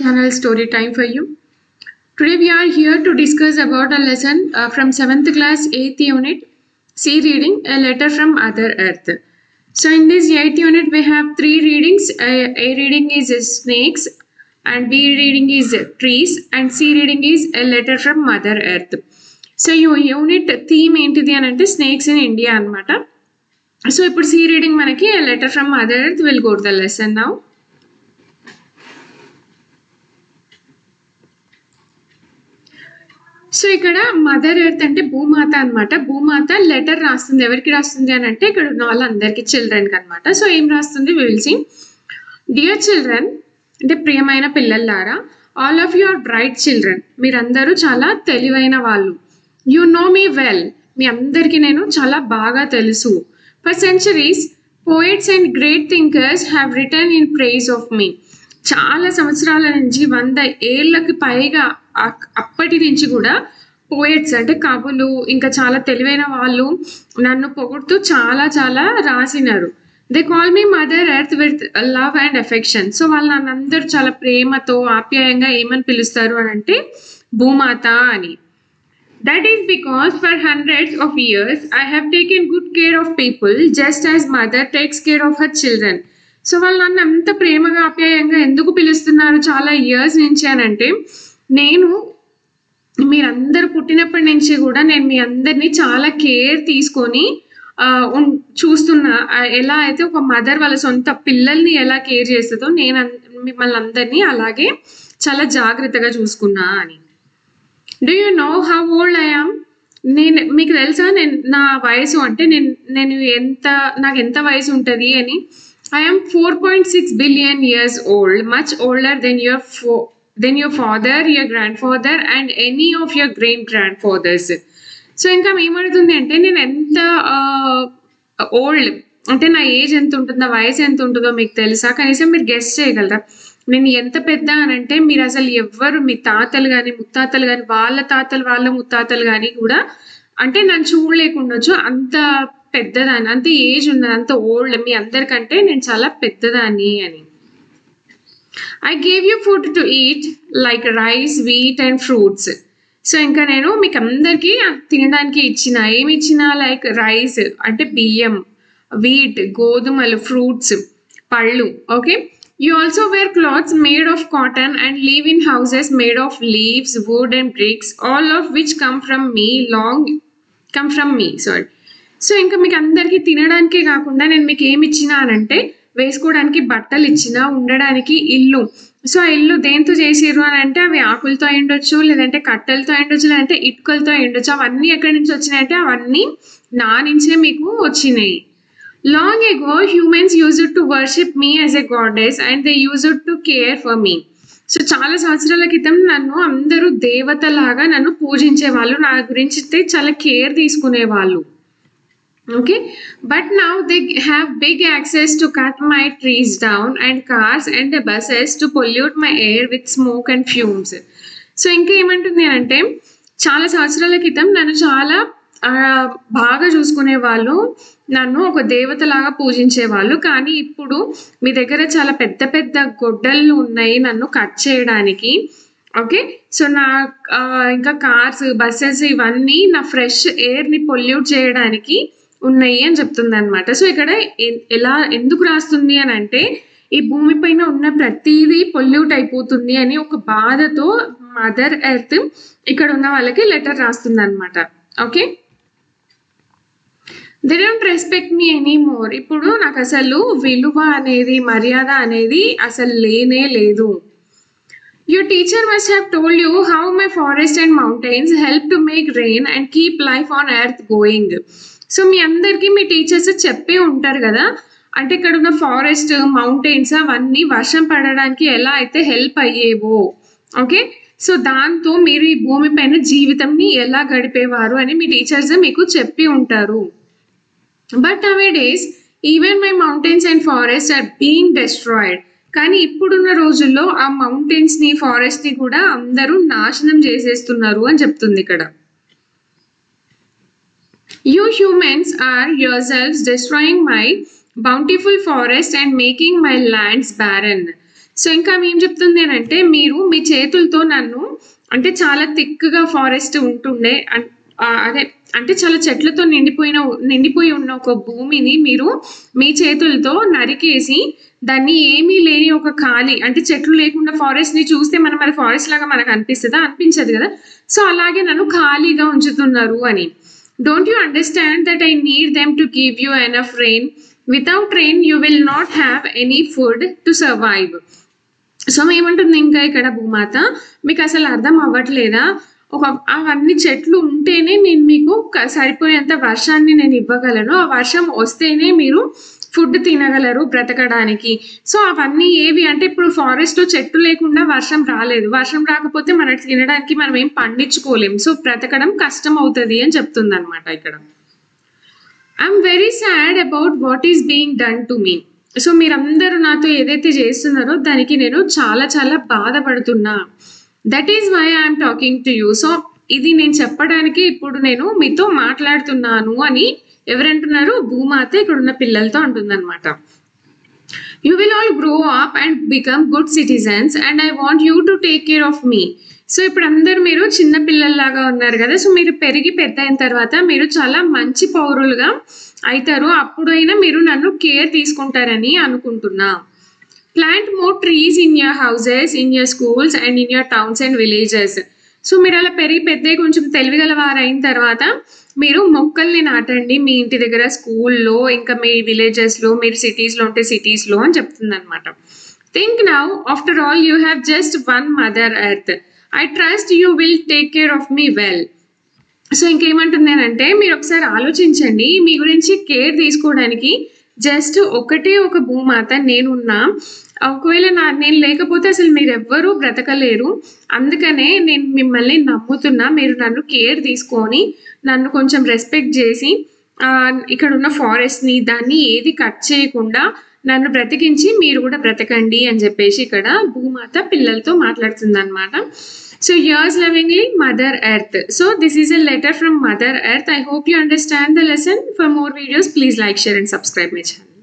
channel Story Time for you. Today we are here to discuss about a lesson from 7th class 8th unit, C reading, a letter from Mother Earth. So in this 8th unit we have 3 readings. A reading is snakes, and B reading is trees, and C reading is a letter from Mother Earth. So unit theme ఏంటిది అని అంటే snakes in India అన్నమాట. So ఇప్పుడు C reading మనకి a letter from Mother Earth. We'll go to the lesson now. So ఇక్కడ mother earth అంటే భూమాత అనమాట. భూమాత లెటర్ రాస్తుంది. ఎవరికి రాస్తుంది అని అంటే ఇక్కడ ఉన్న వాళ్ళందరికీ, చిల్డ్రన్కి అనమాట. సో ఏం రాస్తుంది విల్ సీ. డియర్ చిల్డ్రన్ అంటే ప్రియమైన పిల్లలారా, all of you are bright children. మీరందరూ చాలా తెలివైన వాళ్ళు. You know me well. మీ అందరికీ నేను చాలా బాగా తెలుసు. For centuries poets and great thinkers have written in praise of me. చాలా సంవత్సరాల నుంచి 100 ఏళ్ళకి పైగా అప్పటి నుంచి కూడా పోయట్స్ అంటే కవులు, ఇంకా చాలా తెలివైన వాళ్ళు నన్ను పొగుడుతూ చాలా చాలా రాసినారు. They call me mother earth with love and affection. So వాళ్ళు నన్ను అందరూ చాలా ప్రేమతో ఆప్యాయంగా ఏమని పిలుస్తారు అని అంటే భూమాత అని. That is because for hundreds of years I have taken good care of people just as mother takes care of her children. So వాళ్ళు నన్ను అంత ప్రేమగా ఆప్యాయంగా ఎందుకు పిలుస్తున్నారు చాలా ఇయర్స్ నుంచి అని అంటే, నేను మీరందరూ పుట్టినప్పటి నుంచి కూడా నేను మీ అందరినీ చాలా కేర్ తీసుకొని చూస్తున్నా. ఎలా అయితే ఒక మదర్ వాళ్ళ సొంత పిల్లల్ని ఎలా కేర్ చేస్తుందో నేను మిమ్మల్ని అందరినీ అలాగే చాలా జాగ్రత్తగా చూసుకున్నా అని. Do you know how old I am? నేను మీకు తెలుసా నా వయసు అంటే నాకు ఎంత వయసు ఉంటుంది అని. I am 4.6 billion years old, much older than your father, your grandfather and any of your great grandfathers. So ఇంకా ఏమడుతుంది అంటే నేను ఎంత ఓల్డ్ అంటే నా ఏజ్ ఎంత ఉంటుందో, వయసు ఎంత ఉంటుందో మీకు తెలుసా? కనీసం మీరు గెస్ చేయగలరా? నేను ఎంత పెద్ద అని అంటే మీరు అసలు ఎవ్వరు, మీ తాతలు కానీ ముత్తాతలు కానీ వాళ్ళ తాతలు వాళ్ళ ముత్తాతలు కానీ కూడా అంటే నన్ను చూడలేకుండొచ్చు. అంత పెద్దదాన్ని, అంత ఏజ్ ఉన్నది, అంత ఓల్డ్, మీ అందరికంటే నేను చాలా పెద్దదాన్ని అని. I gave you food to eat like rice, wheat and fruits. So ఇంకా నేను మీకు అందరికీ తినడానికి ఇచ్చిన. ఏమి ఇచ్చిన? లైక్ రైస్ అంటే బియ్యం, వీట్ గోధుమలు, ఫ్రూట్స్ పళ్ళు. Okay. You also wear clothes made of cotton and live in houses made of leaves, wood and bricks, all of which come from me. So ఇంకా మీకు అందరికీ తినడానికే కాకుండా నేను మీకు ఏమి ఇచ్చినా అనంటే వేసుకోవడానికి బట్టలు ఇచ్చిన, ఉండడానికి ఇల్లు. సో ఆ ఇల్లు దేంతో చేసిర్రు అని అంటే అవి ఆకులతో అయ్యుండొచ్చు, లేదంటే కట్టెలతో అయ్యుండొచ్చు, లేదంటే ఇటుకలతో అయ్యుండొచ్చు. అవన్నీ ఎక్కడి నుంచి వచ్చినాయంటే అవన్నీ నా నుంచే మీకు వచ్చినాయి. Long ago humans used to worship me as a goddess and they used to care for me. So చాలా సంవత్సరాల క్రితం నన్ను అందరూ దేవతలాగా నన్ను పూజించేవాళ్ళు, నా గురించి చాలా కేర్ తీసుకునేవాళ్ళు. Okay, but now they have big access to cut my trees down and cars and the buses to pollute my air with smoke and fumes. So ఇంకా ఏమంటుంది అంటే చాలా సంవత్సరాల క్రితం నన్ను చాలా బాగా చూసుకునే వాళ్ళు, నన్ను ఒక దేవతలాగా పూజించేవాళ్ళు. కానీ ఇప్పుడు మీ దగ్గర చాలా పెద్ద పెద్ద గొడ్డళ్ళు ఉన్నాయి నన్ను కట్ చేయడానికి. ఓకే. సో నా ఇంకా కార్స్, బస్సెస్ ఇవన్నీ నా ఫ్రెష్ ఎయిర్ని పొల్యూట్ చేయడానికి ఉన్నాయి అని చెప్తుంది అనమాట. సో ఇక్కడ ఎందుకు రాస్తుంది అని అంటే ఈ భూమిపైన ఉన్న ప్రతిదీ పొల్యూట్ అయిపోతుంది అని ఒక బాధతో మదర్ ఎర్త్ ఇక్కడ ఉన్న వాళ్ళకి లెటర్ రాస్తుంది అనమాట. Okay. They don't respect me any more. ఇప్పుడు నాకు అసలు విలువ అనేది, మర్యాద అనేది అసలు లేనే లేదు. Your teacher must have told you how my forest and mountains help to make rain and keep life on earth going. So మీ అందరికీ మీ టీచర్స్ చెప్పే ఉంటారు కదా, అంటే ఇక్కడ ఉన్న ఫారెస్ట్, మౌంటైన్స్ అవన్నీ వర్షం పడడానికి ఎలా అయితే హెల్ప్ అయ్యేవో. ఓకే. సో దాంతో మీరు ఈ భూమిపైన జీవితంని ఎలా గడిపేవారు అని మీ టీచర్స్ మీకు చెప్పి ఉంటారు. But nowadays even my mountains and forest are being destroyed. కానీ ఇప్పుడున్న రోజుల్లో ఆ మౌంటైన్స్ని, ఫారెస్ట్ని కూడా అందరూ నాశనం చేసేస్తున్నారు అని చెప్తుంది ఇక్కడ. You humans are yourselves destroying my bountiful forest and making my lands barren. So ఇంకా ఆమె ఏం చెప్తుంది అనంటే, మీరు మీ చేతులతో నన్ను అంటే చాలా థిక్‌గా ఫారెస్ట్ ఉంటుండే అదే అంటే చాలా చెట్లతో నిండిపోయి ఉన్న ఒక భూమిని మీరు మీ చేతులతో నరికేసి దాన్ని ఏమీ లేని ఒక ఖాళీ అంటే చెట్లు లేకుండా ఫారెస్ట్‌ని చూస్తే మనం అది ఫారెస్ట్ లాగా మనకు అనిపిస్తదా? అనిపించదు గదా! సో అలాగే నన్ను ఖాళీగా ఉంచుతున్నారు అని. Don't you understand that I need them to give you enough rain. Without rain you will not have any food to survive. So ఏమంటుంది ఇంకా ఇక్కడ భూమాత, మీకు అసలు అర్థం అవ్వట్లేదా? అవన్నీ చెట్లు ఉంటేనే నేను మీకు సరిపోయేంత వర్షాన్ని నేను ఇవ్వగలను. ఆ వర్షం వస్తేనే మీరు ఫుడ్ తినగలరు బ్రతకడానికి. సో అవన్నీ ఏవి అంటే ఇప్పుడు ఫారెస్ట్‌లో చెట్టు లేకుండా వర్షం రాలేదు. వర్షం రాకపోతే మనకి తినడానికి మనం ఏం పండించుకోలేం. సో బ్రతకడం కష్టం అవుతది అని చెప్తుందన్నమాట ఇక్కడ. I'm very sad about what is being done to me. So మీరందరూ నాతో ఏదైతే చేస్తున్నారో దానికి నేను చాలా చాలా బాధపడుతున్నా. That is why I'm talking to you. So ఇది నేను చెప్పడానికి ఇప్పుడు నేను మీతో మాట్లాడుతున్నాను అని ఎవరంటున్నారు? భూమాత ఇక్కడున్న పిల్లలతో అంటుందన్నమాట. You will all grow up and become good citizens and I want you to take care of me. So ఇప్పుడు అందరూ మీరు చిన్న పిల్లల్లాగా ఉన్నారు కదా! సో మీరు పెరిగి పెద్ద అయిన తర్వాత మీరు చాలా మంచి పౌరులుగా అయితారు. అప్పుడైనా మీరు నన్ను కేర్ తీసుకుంటారని అనుకుంటున్నా. Plant more trees in your houses, in your schools and in your towns and villages. So మీరు అలా పెరిగి పెద్దయి కొంచెం తెలివిగల వారైన తర్వాత మీరు మొక్కల్ని నాటండి మీ ఇంటి దగ్గర, స్కూల్‌లో, ఇంకా మీ విలేజెస్‌లో, మీరు సిటీస్‌లో ఉంటే సిటీస్‌లో అని చెప్తుందన్నమాట. Think now after all you have just one mother earth. I trust you will take care of me well. So ఇంకేమంటుంది అనంటే, మీరు ఒకసారి ఆలోచించండి. మీ గురించి కేర్ తీసుకోవడానికి జస్ట్ ఒకటే ఒక భూమాత నేనున్నా. ఒకవేళ నేను లేకపోతే అసలు మీరెవ్వరూ బ్రతకలేరు. అందుకనే నేను మిమ్మల్ని నమ్ముతున్నా. మీరు నన్ను కేర్ తీసుకొని, నన్ను కొంచెం రెస్పెక్ట్ చేసి ఇక్కడున్న ఫారెస్ట్‌ని దాన్ని ఏది కట్ చేయకుండా నన్ను బ్రతికించి మీరు కూడా బ్రతకండి అని చెప్పేసి ఇక్కడ భూమాత పిల్లలతో మాట్లాడుతుందన్నమాట. So yours lovingly, Mother Earth. So this is a letter from Mother Earth. I hope you understand the lesson. For more videos, please like, share and subscribe my channel.